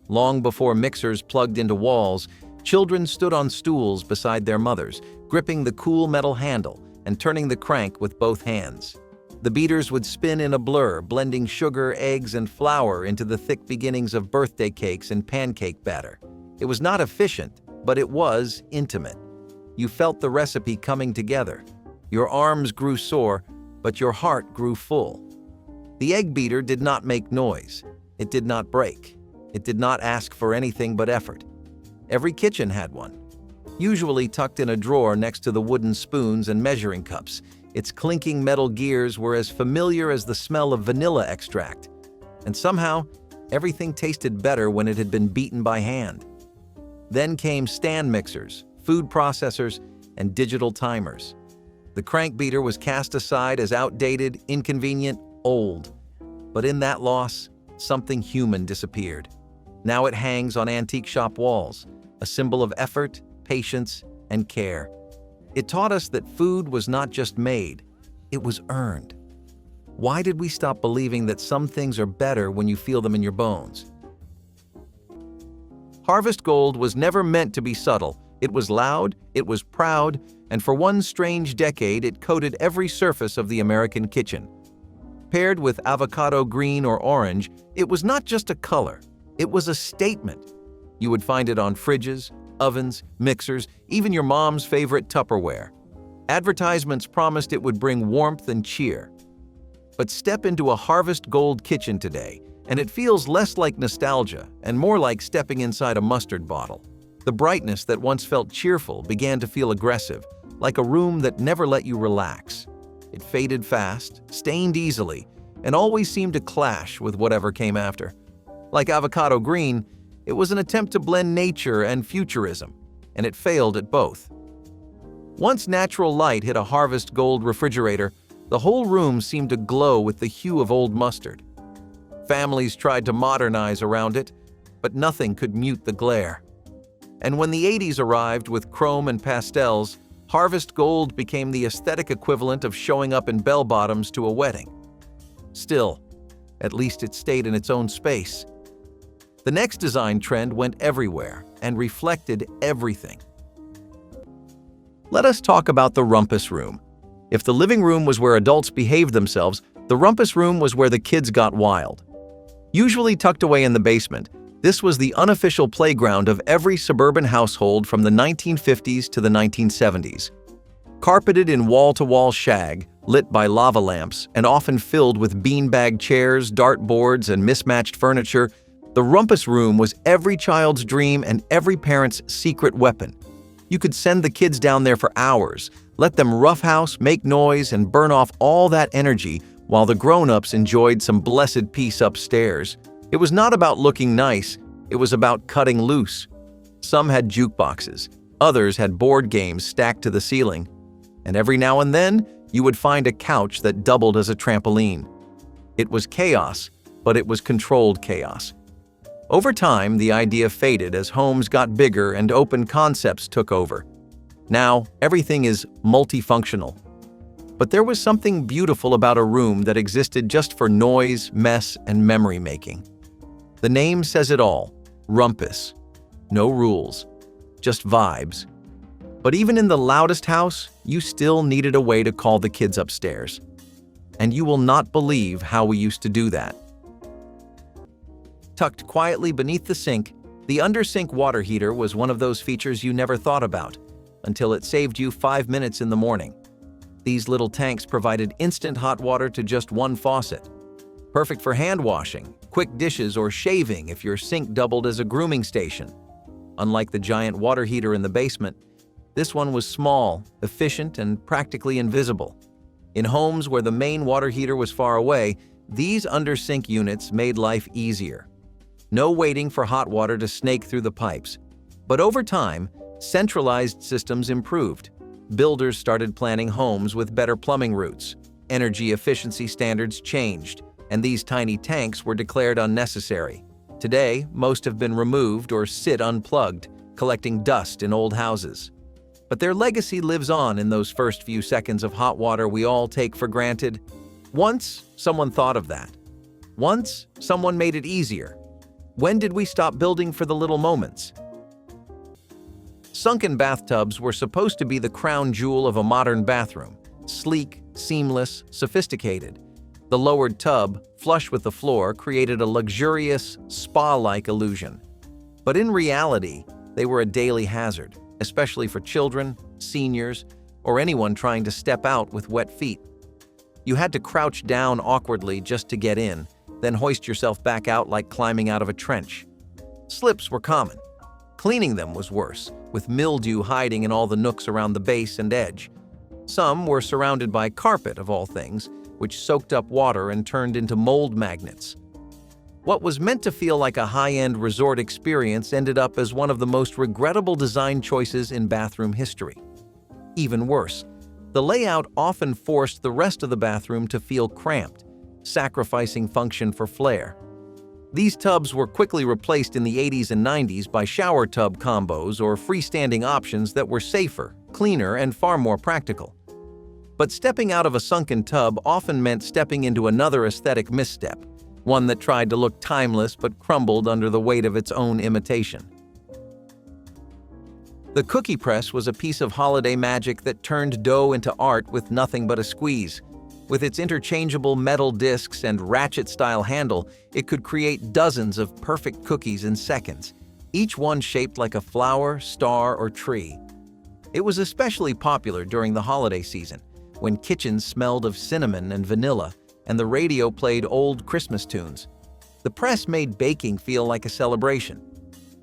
Long before mixers plugged into walls, children stood on stools beside their mothers, gripping the cool metal handle and turning the crank with both hands. The beaters would spin in a blur, blending sugar, eggs, and flour into the thick beginnings of birthday cakes and pancake batter. It was not efficient, but it was intimate. You felt the recipe coming together. Your arms grew sore, but your heart grew full. The egg beater did not make noise. It did not break. It did not ask for anything but effort. Every kitchen had one, usually tucked in a drawer next to the wooden spoons and measuring cups. Its clinking metal gears were as familiar as the smell of vanilla extract. And somehow, everything tasted better when it had been beaten by hand. Then came stand mixers, food processors, and digital timers. The crank beater was cast aside as outdated, inconvenient, old. But in that loss, something human disappeared. Now it hangs on antique shop walls, a symbol of effort, patience, and care. It taught us that food was not just made, it was earned. Why did we stop believing that some things are better when you feel them in your bones? Harvest gold was never meant to be subtle. It was loud, it was proud, and for one strange decade it coated every surface of the American kitchen. Paired with avocado green or orange, it was not just a color, it was a statement. You would find it on fridges, ovens, mixers, even your mom's favorite Tupperware. Advertisements promised it would bring warmth and cheer. But step into a harvest gold kitchen today, and it feels less like nostalgia and more like stepping inside a mustard bottle. The brightness that once felt cheerful began to feel aggressive, like a room that never let you relax. It faded fast, stained easily, and always seemed to clash with whatever came after. Like avocado green, it was an attempt to blend nature and futurism, and it failed at both. Once natural light hit a harvest gold refrigerator, the whole room seemed to glow with the hue of old mustard. Families tried to modernize around it, but nothing could mute the glare. And when the 80s arrived with chrome and pastels, harvest gold became the aesthetic equivalent of showing up in bell-bottoms to a wedding. Still, at least it stayed in its own space. The next design trend went everywhere and reflected everything. Let us talk about the rumpus room. If the living room was where adults behaved themselves, the rumpus room was where the kids got wild. Usually tucked away in the basement, this was the unofficial playground of every suburban household from the 1950s to the 1970s. Carpeted in wall-to-wall shag, lit by lava lamps, and often filled with beanbag chairs, dartboards, and mismatched furniture, the rumpus room was every child's dream and every parent's secret weapon. You could send the kids down there for hours, let them roughhouse, make noise, and burn off all that energy while the grown-ups enjoyed some blessed peace upstairs. It was not about looking nice, it was about cutting loose. Some had jukeboxes, others had board games stacked to the ceiling, and every now and then, you would find a couch that doubled as a trampoline. It was chaos, but it was controlled chaos. Over time, the idea faded as homes got bigger and open concepts took over. Now, everything is multifunctional. But there was something beautiful about a room that existed just for noise, mess, and memory making. The name says it all, rumpus. No rules, just vibes. But even in the loudest house, you still needed a way to call the kids upstairs. And you will not believe how we used to do that. Tucked quietly beneath the sink, the under-sink water heater was one of those features you never thought about, until it saved you 5 minutes in the morning. These little tanks provided instant hot water to just one faucet. Perfect for hand washing, quick dishes, or shaving if your sink doubled as a grooming station. Unlike the giant water heater in the basement, this one was small, efficient, and practically invisible. In homes where the main water heater was far away, these under-sink units made life easier. No waiting for hot water to snake through the pipes. But over time, centralized systems improved. Builders started planning homes with better plumbing routes. Energy efficiency standards changed, and these tiny tanks were declared unnecessary. Today, most have been removed or sit unplugged, collecting dust in old houses. But their legacy lives on in those first few seconds of hot water we all take for granted. Once, someone thought of that. Once, someone made it easier. When did we stop building for the little moments? Sunken bathtubs were supposed to be the crown jewel of a modern bathroom. Sleek, seamless, sophisticated. The lowered tub, flush with the floor, created a luxurious, spa-like illusion. But in reality, they were a daily hazard, especially for children, seniors, or anyone trying to step out with wet feet. You had to crouch down awkwardly just to get in, then hoist yourself back out like climbing out of a trench. Slips were common. Cleaning them was worse, with mildew hiding in all the nooks around the base and edge. Some were surrounded by carpet, of all things, which soaked up water and turned into mold magnets. What was meant to feel like a high-end resort experience ended up as one of the most regrettable design choices in bathroom history. Even worse, the layout often forced the rest of the bathroom to feel cramped, sacrificing function for flair. These tubs were quickly replaced in the 80s and 90s by shower tub combos or freestanding options that were safer, cleaner, and far more practical. But stepping out of a sunken tub often meant stepping into another aesthetic misstep, one that tried to look timeless but crumbled under the weight of its own imitation. The cookie press was a piece of holiday magic that turned dough into art with nothing but a squeeze. With its interchangeable metal discs and ratchet-style handle, it could create dozens of perfect cookies in seconds, each one shaped like a flower, star, or tree. It was especially popular during the holiday season, when kitchens smelled of cinnamon and vanilla, and the radio played old Christmas tunes. The press made baking feel like a celebration.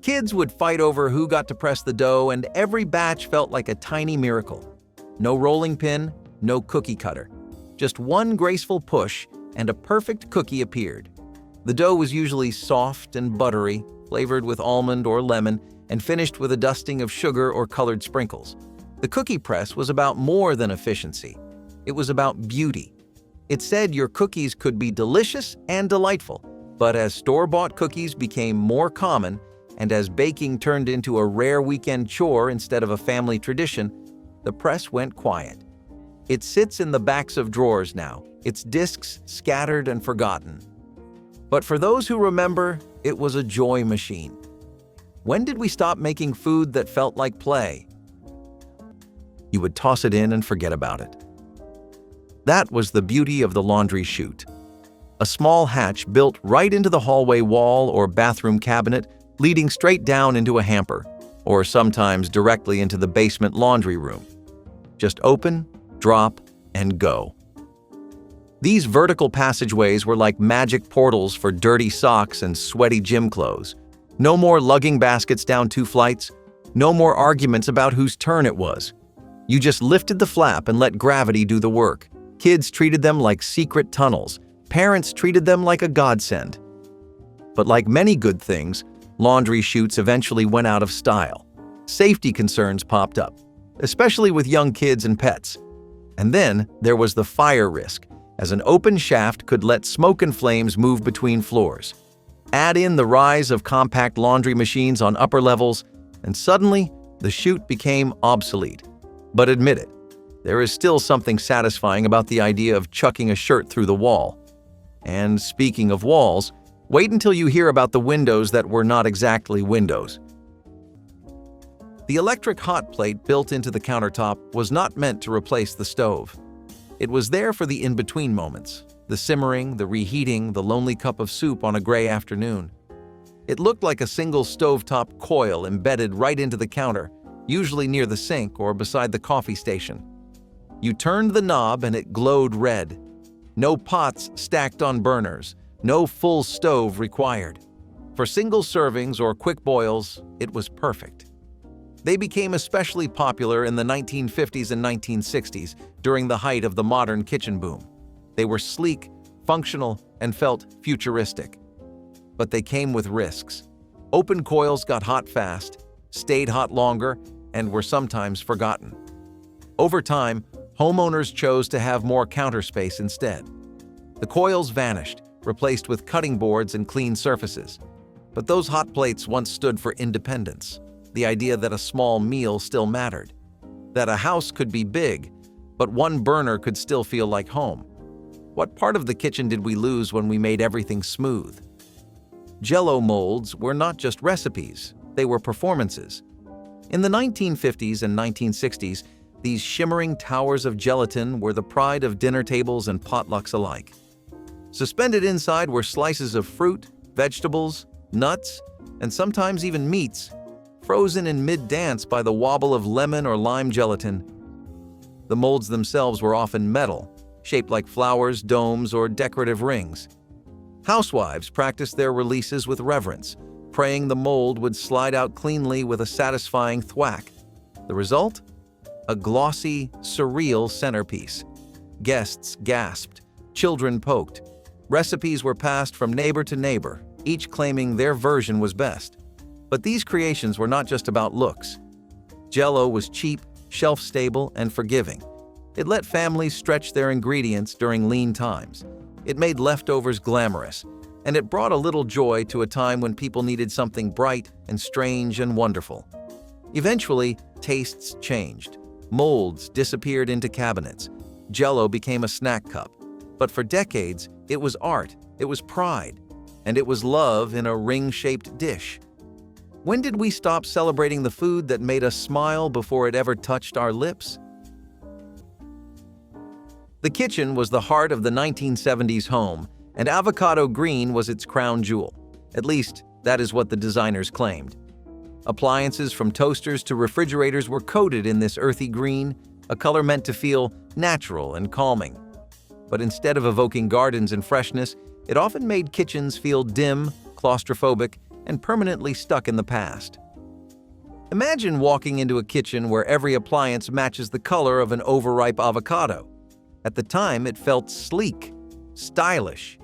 Kids would fight over who got to press the dough, and every batch felt like a tiny miracle. No rolling pin, no cookie cutter. Just one graceful push, and a perfect cookie appeared. The dough was usually soft and buttery, flavored with almond or lemon, and finished with a dusting of sugar or colored sprinkles. The cookie press was about more than efficiency. It was about beauty. It said your cookies could be delicious and delightful, but as store-bought cookies became more common, and as baking turned into a rare weekend chore instead of a family tradition, the press went quiet. It sits in the backs of drawers now, its discs scattered and forgotten. But for those who remember, it was a joy machine. When did we stop making food that felt like play? You would toss it in and forget about it. That was the beauty of the laundry chute. A small hatch built right into the hallway wall or bathroom cabinet, leading straight down into a hamper, or sometimes directly into the basement laundry room. Just open, drop, and go. These vertical passageways were like magic portals for dirty socks and sweaty gym clothes. No more lugging baskets down 2 flights. No more arguments about whose turn it was. You just lifted the flap and let gravity do the work. Kids treated them like secret tunnels. Parents treated them like a godsend. But like many good things, laundry chutes eventually went out of style. Safety concerns popped up, especially with young kids and pets. And then there was the fire risk, as an open shaft could let smoke and flames move between floors. Add in the rise of compact laundry machines on upper levels, and suddenly the chute became obsolete. But admit it, there is still something satisfying about the idea of chucking a shirt through the wall. And speaking of walls, wait until you hear about the windows that were not exactly windows. The electric hot plate built into the countertop was not meant to replace the stove. It was there for the in-between moments, the simmering, the reheating, the lonely cup of soup on a gray afternoon. It looked like a single stovetop coil embedded right into the counter, usually near the sink or beside the coffee station. You turned the knob and it glowed red. No pots stacked on burners, no full stove required. For single servings or quick boils, it was perfect. They became especially popular in the 1950s and 1960s during the height of the modern kitchen boom. They were sleek, functional, and felt futuristic. But they came with risks. Open coils got hot fast, stayed hot longer, and were sometimes forgotten. Over time, homeowners chose to have more counter space instead. The coils vanished, replaced with cutting boards and clean surfaces. But those hot plates once stood for independence, the idea that a small meal still mattered, that a house could be big, but one burner could still feel like home. What part of the kitchen did we lose when we made everything smooth? Jell-O molds were not just recipes, they were performances. In the 1950s and 1960s, these shimmering towers of gelatin were the pride of dinner tables and potlucks alike. Suspended inside were slices of fruit, vegetables, nuts, and sometimes even meats, frozen in mid-dance by the wobble of lemon or lime gelatin. The molds themselves were often metal, shaped like flowers, domes, or decorative rings. Housewives practiced their releases with reverence, praying the mold would slide out cleanly with a satisfying thwack. The result? A glossy, surreal centerpiece. Guests gasped, children poked. Recipes were passed from neighbor to neighbor, each claiming their version was best. But these creations were not just about looks. Jell-O was cheap, shelf-stable, and forgiving. It let families stretch their ingredients during lean times. It made leftovers glamorous, and it brought a little joy to a time when people needed something bright and strange and wonderful. Eventually, tastes changed. Molds disappeared into cabinets. Jell-O became a snack cup. But for decades, it was art, it was pride, and it was love in a ring-shaped dish. When did we stop celebrating the food that made us smile before it ever touched our lips? The kitchen was the heart of the 1970s home, and avocado green was its crown jewel. At least, that is what the designers claimed. Appliances from toasters to refrigerators were coated in this earthy green, a color meant to feel natural and calming. But instead of evoking gardens and freshness, it often made kitchens feel dim, claustrophobic, and permanently stuck in the past. Imagine walking into a kitchen where every appliance matches the color of an overripe avocado. At the time, it felt sleek, stylish.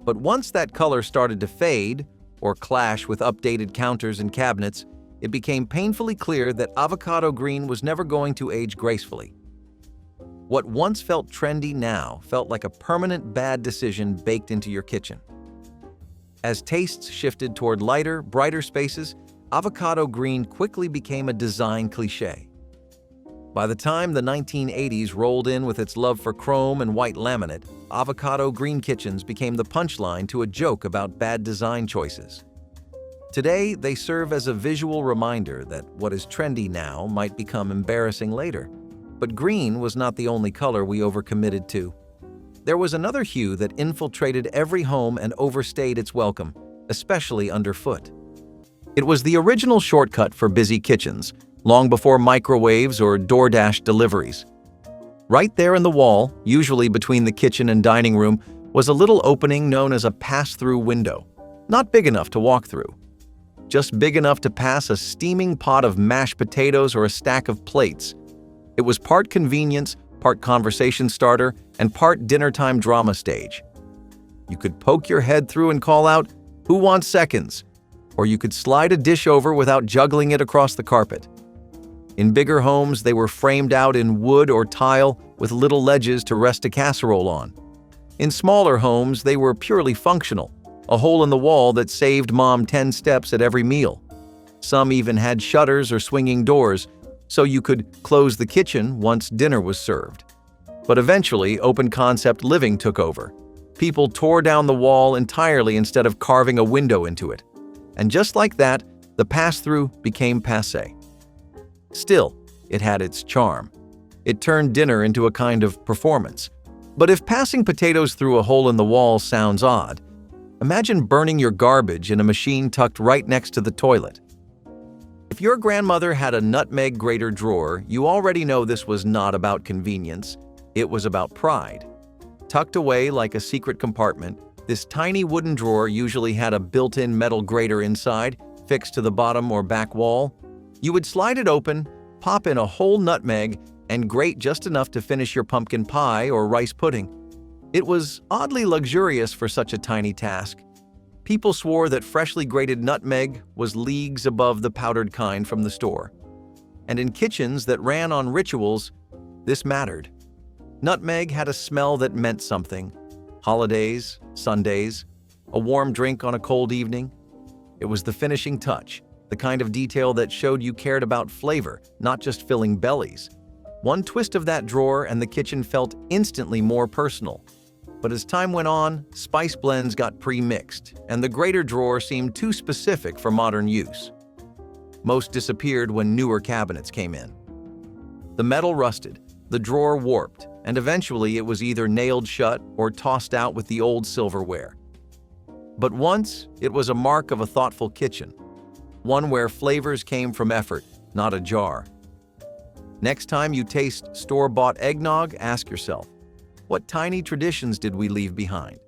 But once that color started to fade, or clash with updated counters and cabinets, it became painfully clear that avocado green was never going to age gracefully. What once felt trendy now felt like a permanent bad decision baked into your kitchen. As tastes shifted toward lighter, brighter spaces, avocado green quickly became a design cliché. By the time the 1980s rolled in with its love for chrome and white laminate, avocado green kitchens became the punchline to a joke about bad design choices. Today, they serve as a visual reminder that what is trendy now might become embarrassing later. But green was not the only color we overcommitted to. There was another hue that infiltrated every home and overstayed its welcome, especially underfoot. It was the original shortcut for busy kitchens, long before microwaves or DoorDash deliveries. Right there in the wall, usually between the kitchen and dining room, was a little opening known as a pass-through window. Not big enough to walk through, just big enough to pass a steaming pot of mashed potatoes or a stack of plates. It was part convenience, part conversation starter, and part dinner-time drama stage. You could poke your head through and call out, "Who wants seconds?" Or you could slide a dish over without juggling it across the carpet. In bigger homes, they were framed out in wood or tile with little ledges to rest a casserole on. In smaller homes, they were purely functional, a hole in the wall that saved Mom 10 steps at every meal. Some even had shutters or swinging doors, so you could close the kitchen once dinner was served. But eventually, open-concept living took over. People tore down the wall entirely instead of carving a window into it. And just like that, the pass-through became passé. Still, it had its charm. It turned dinner into a kind of performance. But if passing potatoes through a hole in the wall sounds odd, imagine burning your garbage in a machine tucked right next to the toilet. If your grandmother had a nutmeg grater drawer, you already know this was not about convenience. It was about pride. Tucked away like a secret compartment, this tiny wooden drawer usually had a built-in metal grater inside, fixed to the bottom or back wall. You would slide it open, pop in a whole nutmeg, and grate just enough to finish your pumpkin pie or rice pudding. It was oddly luxurious for such a tiny task. People swore that freshly grated nutmeg was leagues above the powdered kind from the store. And in kitchens that ran on rituals, this mattered. Nutmeg had a smell that meant something. Holidays, Sundays, a warm drink on a cold evening. It was the finishing touch, the kind of detail that showed you cared about flavor, not just filling bellies. One twist of that drawer and the kitchen felt instantly more personal. But as time went on, spice blends got pre-mixed, and the grater drawer seemed too specific for modern use. Most disappeared when newer cabinets came in. The metal rusted, the drawer warped, and eventually it was either nailed shut or tossed out with the old silverware. But once, it was a mark of a thoughtful kitchen, one where flavors came from effort, not a jar. Next time you taste store-bought eggnog, ask yourself, what tiny traditions did we leave behind?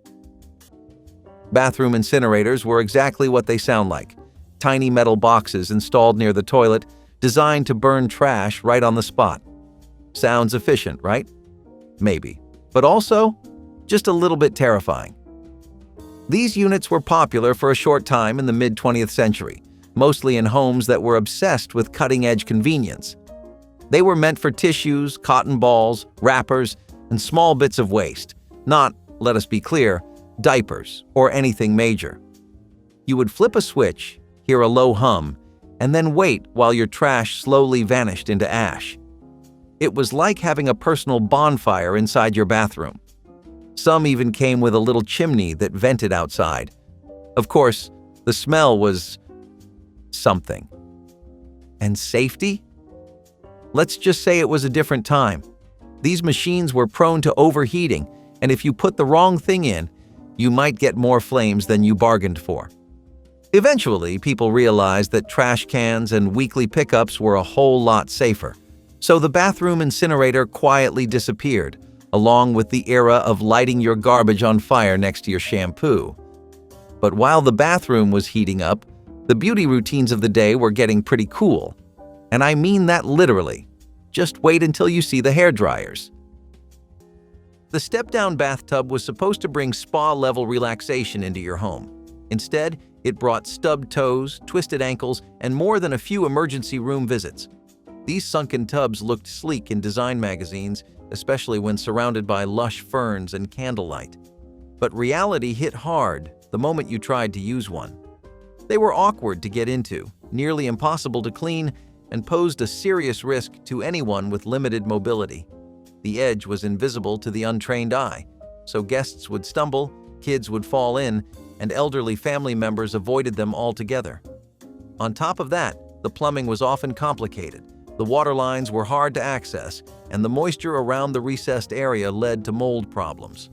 Bathroom incinerators were exactly what they sound like. Tiny metal boxes installed near the toilet, designed to burn trash right on the spot. Sounds efficient, right? Maybe. But also, just a little bit terrifying. These units were popular for a short time in the mid-20th century, mostly in homes that were obsessed with cutting-edge convenience. They were meant for tissues, cotton balls, wrappers, and small bits of waste, not, let us be clear, diapers or anything major. You would flip a switch, hear a low hum, and then wait while your trash slowly vanished into ash. It was like having a personal bonfire inside your bathroom. Some even came with a little chimney that vented outside. Of course, the smell was something. And safety? Let's just say it was a different time. These machines were prone to overheating, and if you put the wrong thing in, you might get more flames than you bargained for. Eventually, people realized that trash cans and weekly pickups were a whole lot safer, so the bathroom incinerator quietly disappeared, along with the era of lighting your garbage on fire next to your shampoo. But while the bathroom was heating up, the beauty routines of the day were getting pretty cool. And I mean that literally. Just wait until you see the hairdryers. The step-down bathtub was supposed to bring spa-level relaxation into your home. Instead, it brought stubbed toes, twisted ankles, and more than a few emergency room visits. These sunken tubs looked sleek in design magazines, especially when surrounded by lush ferns and candlelight. But reality hit hard the moment you tried to use one. They were awkward to get into, nearly impossible to clean, and posed a serious risk to anyone with limited mobility. The edge was invisible to the untrained eye, so guests would stumble, kids would fall in, and elderly family members avoided them altogether. On top of that, the plumbing was often complicated. The water lines were hard to access, and the moisture around the recessed area led to mold problems.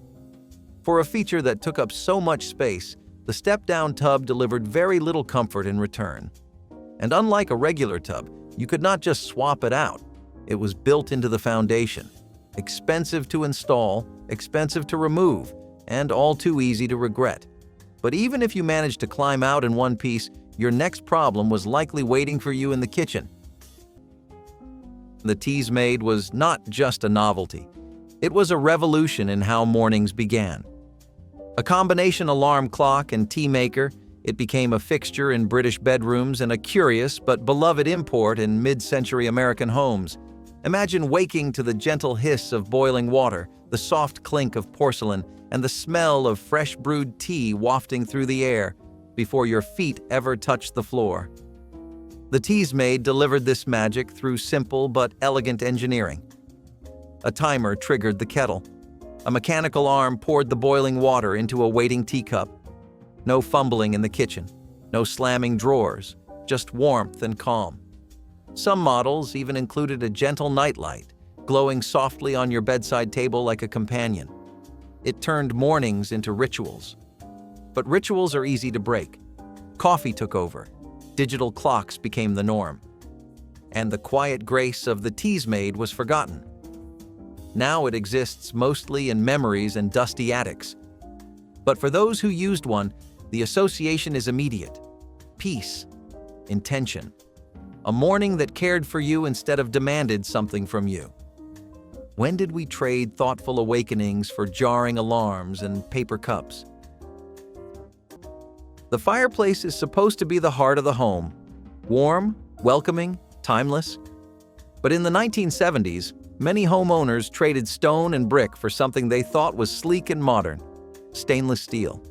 For a feature that took up so much space, the step-down tub delivered very little comfort in return. And unlike a regular tub, you could not just swap it out. It was built into the foundation. Expensive to install, expensive to remove, and all too easy to regret. But even if you managed to climb out in one piece, your next problem was likely waiting for you in the kitchen. The Teasmade was not just a novelty. It was a revolution in how mornings began. A combination alarm clock and tea maker, it became a fixture in British bedrooms and a curious but beloved import in mid-century American homes. Imagine waking to the gentle hiss of boiling water, the soft clink of porcelain, and the smell of fresh brewed tea wafting through the air before your feet ever touched the floor. The Teasmade delivered this magic through simple but elegant engineering. A timer triggered the kettle. A mechanical arm poured the boiling water into a waiting teacup. No fumbling in the kitchen, no slamming drawers, just warmth and calm. Some models even included a gentle nightlight, glowing softly on your bedside table like a companion. It turned mornings into rituals. But rituals are easy to break. Coffee took over. Digital clocks became the norm. And the quiet grace of the Teasmade was forgotten. Now it exists mostly in memories and dusty attics. But for those who used one, the association is immediate. Peace, intention. A morning that cared for you instead of demanded something from you. When did we trade thoughtful awakenings for jarring alarms and paper cups? The fireplace is supposed to be the heart of the home. Warm, welcoming, timeless. But in the 1970s, many homeowners traded stone and brick for something they thought was sleek and modern: stainless steel.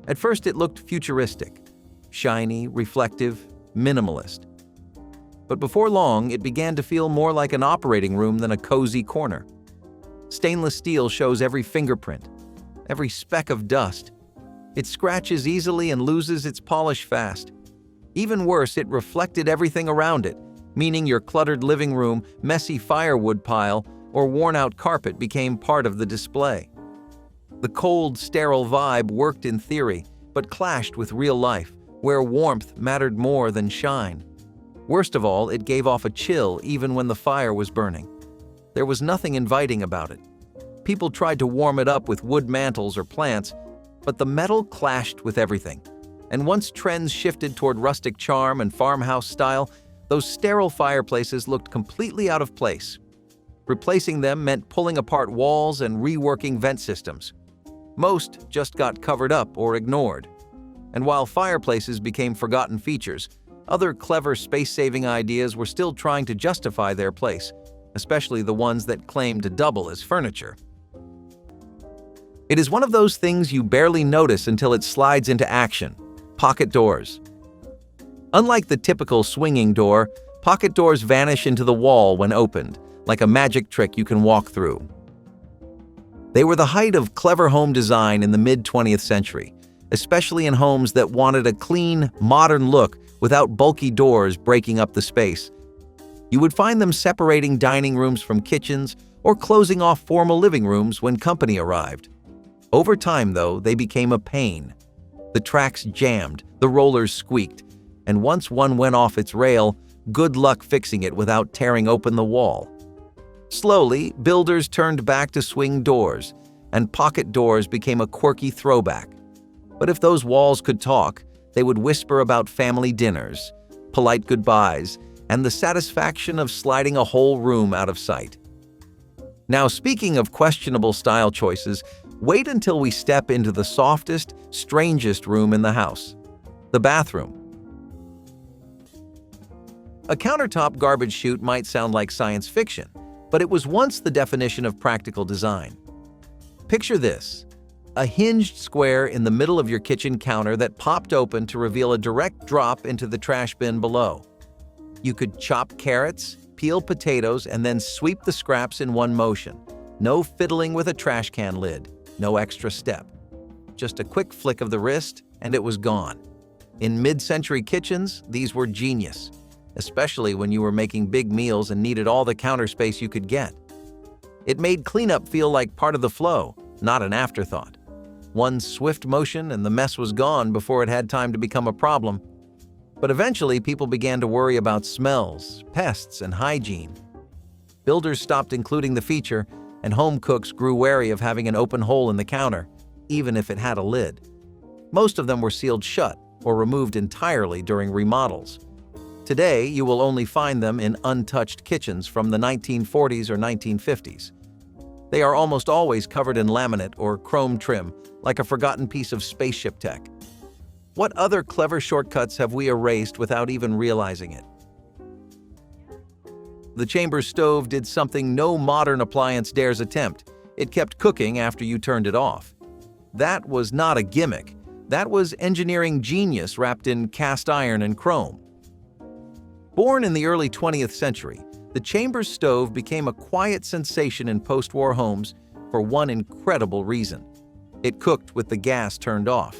At first it looked futuristic, shiny, reflective, minimalist. But before long, it began to feel more like an operating room than a cozy corner. Stainless steel shows every fingerprint, every speck of dust. It scratches easily and loses its polish fast. Even worse, it reflected everything around it, meaning your cluttered living room, messy firewood pile, or worn-out carpet became part of the display. The cold, sterile vibe worked in theory, but clashed with real life, where warmth mattered more than shine. Worst of all, it gave off a chill even when the fire was burning. There was nothing inviting about it. People tried to warm it up with wood mantles or plants, but the metal clashed with everything. And once trends shifted toward rustic charm and farmhouse style, those sterile fireplaces looked completely out of place. Replacing them meant pulling apart walls and reworking vent systems. Most just got covered up or ignored. And while fireplaces became forgotten features, other clever space-saving ideas were still trying to justify their place, especially the ones that claimed to double as furniture. It is one of those things you barely notice until it slides into action: pocket doors. Unlike the typical swinging door, pocket doors vanish into the wall when opened, like a magic trick you can walk through. They were the height of clever home design in the mid-20th century, especially in homes that wanted a clean, modern look without bulky doors breaking up the space. You would find them separating dining rooms from kitchens or closing off formal living rooms when company arrived. Over time, though, they became a pain. The tracks jammed, the rollers squeaked, and once one went off its rail, good luck fixing it without tearing open the wall. Slowly, builders turned back to swing doors, and pocket doors became a quirky throwback. But if those walls could talk, they would whisper about family dinners, polite goodbyes, and the satisfaction of sliding a whole room out of sight. Now, speaking of questionable style choices, wait until we step into the softest, strangest room in the house: the bathroom. A countertop garbage chute might sound like science fiction, but it was once the definition of practical design. Picture this: a hinged square in the middle of your kitchen counter that popped open to reveal a direct drop into the trash bin below. You could chop carrots, peel potatoes, and then sweep the scraps in one motion. No fiddling with a trash can lid, no extra step. Just a quick flick of the wrist, and it was gone. In mid-century kitchens, these were genius, especially when you were making big meals and needed all the counter space you could get. It made cleanup feel like part of the flow, not an afterthought. One swift motion and the mess was gone before it had time to become a problem. But eventually, people began to worry about smells, pests, and hygiene. Builders stopped including the feature, and home cooks grew wary of having an open hole in the counter, even if it had a lid. Most of them were sealed shut or removed entirely during remodels. Today, you will only find them in untouched kitchens from the 1940s or 1950s. They are almost always covered in laminate or chrome trim, like a forgotten piece of spaceship tech. What other clever shortcuts have we erased without even realizing it? The chamber stove did something no modern appliance dares attempt. It kept cooking after you turned it off. That was not a gimmick. That was engineering genius wrapped in cast iron and chrome. Born in the early 20th century, the chamber stove became a quiet sensation in post-war homes for one incredible reason. It cooked with the gas turned off.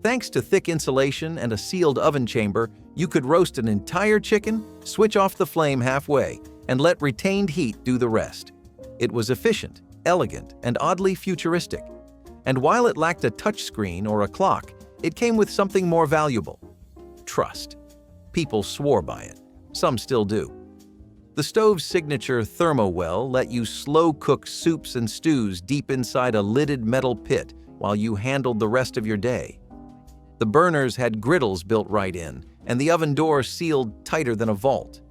Thanks to thick insulation and a sealed oven chamber, you could roast an entire chicken, switch off the flame halfway, and let retained heat do the rest. It was efficient, elegant, and oddly futuristic. And while it lacked a touchscreen or a clock, it came with something more valuable: trust. People swore by it. Some still do. The stove's signature thermowell let you slow-cook soups and stews deep inside a lidded metal pit while you handled the rest of your day. The burners had griddles built right in, and the oven door sealed tighter than a vault.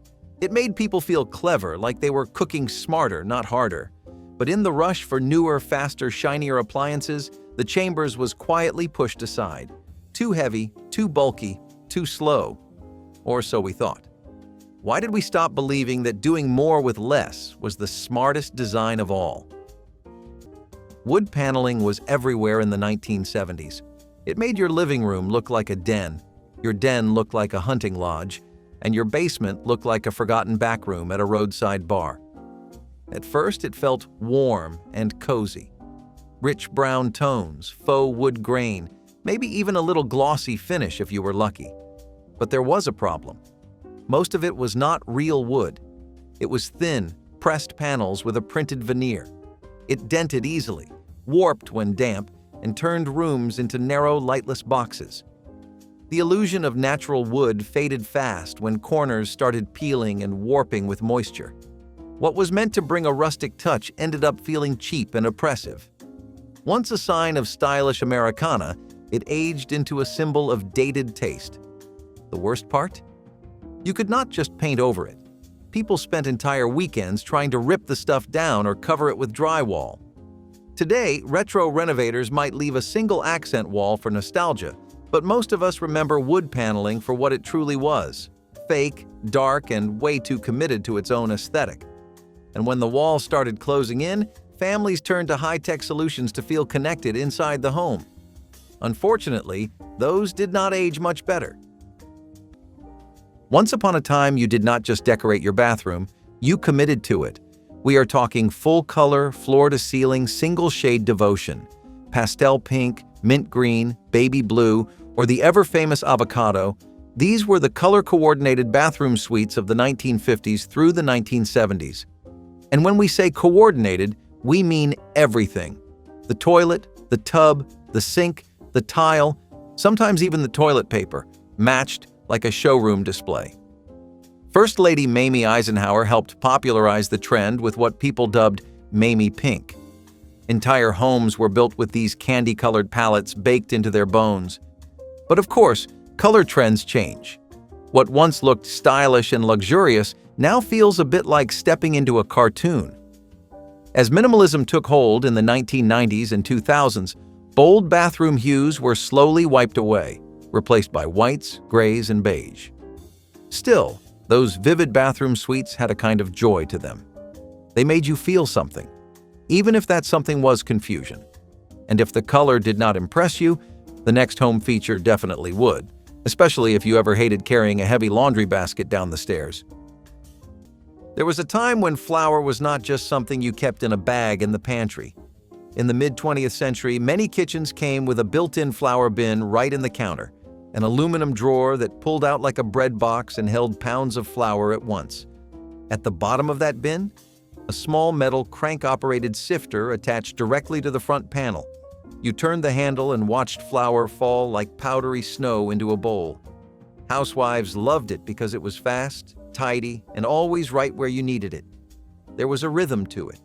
It made people feel clever, like they were cooking smarter, not harder. But in the rush for newer, faster, shinier appliances, the chambers was quietly pushed aside. Too heavy, too bulky, too slow. Or so we thought. Why did we stop believing that doing more with less was the smartest design of all? Wood paneling was everywhere in the 1970s. It made your living room look like a den, your den look like a hunting lodge, and your basement look like a forgotten back room at a roadside bar. At first, it felt warm and cozy. Rich brown tones, faux wood grain, maybe even a little glossy finish if you were lucky. But there was a problem. Most of it was not real wood. It was thin, pressed panels with a printed veneer. It dented easily, warped when damp, and turned rooms into narrow, lightless boxes. The illusion of natural wood faded fast when corners started peeling and warping with moisture. What was meant to bring a rustic touch ended up feeling cheap and oppressive. Once a sign of stylish Americana, it aged into a symbol of dated taste. The worst part? You could not just paint over it. People spent entire weekends trying to rip the stuff down or cover it with drywall. Today, retro renovators might leave a single accent wall for nostalgia, but most of us remember wood paneling for what it truly was: fake, dark, and way too committed to its own aesthetic. And when the wall started closing in, families turned to high-tech solutions to feel connected inside the home. Unfortunately, those did not age much better. Once upon a time, you did not just decorate your bathroom, you committed to it. We are talking full-color, floor-to-ceiling, single-shade devotion. Pastel pink, mint green, baby blue, or the ever-famous avocado, these were the color-coordinated bathroom suites of the 1950s through the 1970s. And when we say coordinated, we mean everything. The toilet, the tub, the sink, the tile, sometimes even the toilet paper, matched like a showroom display. First Lady Mamie Eisenhower helped popularize the trend with what people dubbed Mamie Pink. Entire homes were built with these candy-colored palettes baked into their bones. But of course, color trends change. What once looked stylish and luxurious now feels a bit like stepping into a cartoon. As minimalism took hold in the 1990s and 2000s, bold bathroom hues were slowly wiped away, replaced by whites, grays, and beige. Still, those vivid bathroom suites had a kind of joy to them. They made you feel something, even if that something was confusion. And if the color did not impress you, the next home feature definitely would, especially if you ever hated carrying a heavy laundry basket down the stairs. There was a time when flour was not just something you kept in a bag in the pantry. In the mid-20th century, many kitchens came with a built-in flour bin right in the counter, an aluminum drawer that pulled out like a bread box and held pounds of flour at once. At the bottom of that bin, a small metal crank-operated sifter attached directly to the front panel. You turned the handle and watched flour fall like powdery snow into a bowl. Housewives loved it because it was fast, tidy, and always right where you needed it. There was a rhythm to it.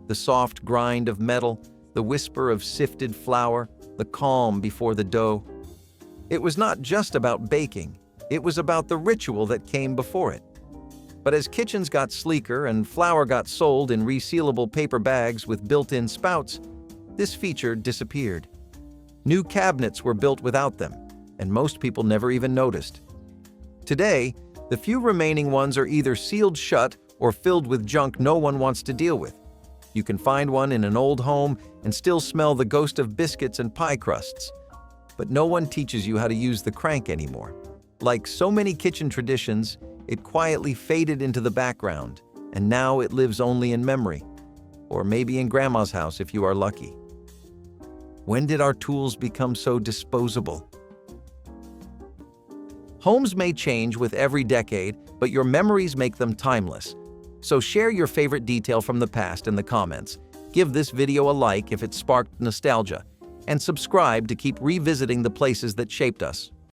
The soft grind of metal, the whisper of sifted flour, the calm before the dough. It was not just about baking, it was about the ritual that came before it. But as kitchens got sleeker and flour got sold in resealable paper bags with built-in spouts, this feature disappeared. New cabinets were built without them, and most people never even noticed. Today, the few remaining ones are either sealed shut or filled with junk no one wants to deal with. You can find one in an old home and still smell the ghost of biscuits and pie crusts. But no one teaches you how to use the crank anymore. Like so many kitchen traditions, it quietly faded into the background, and now it lives only in memory. Or maybe in grandma's house if you are lucky. When did our tools become so disposable? Homes may change with every decade, but your memories make them timeless. So share your favorite detail from the past in the comments. Give this video a like if it sparked nostalgia, and subscribe to keep revisiting the places that shaped us.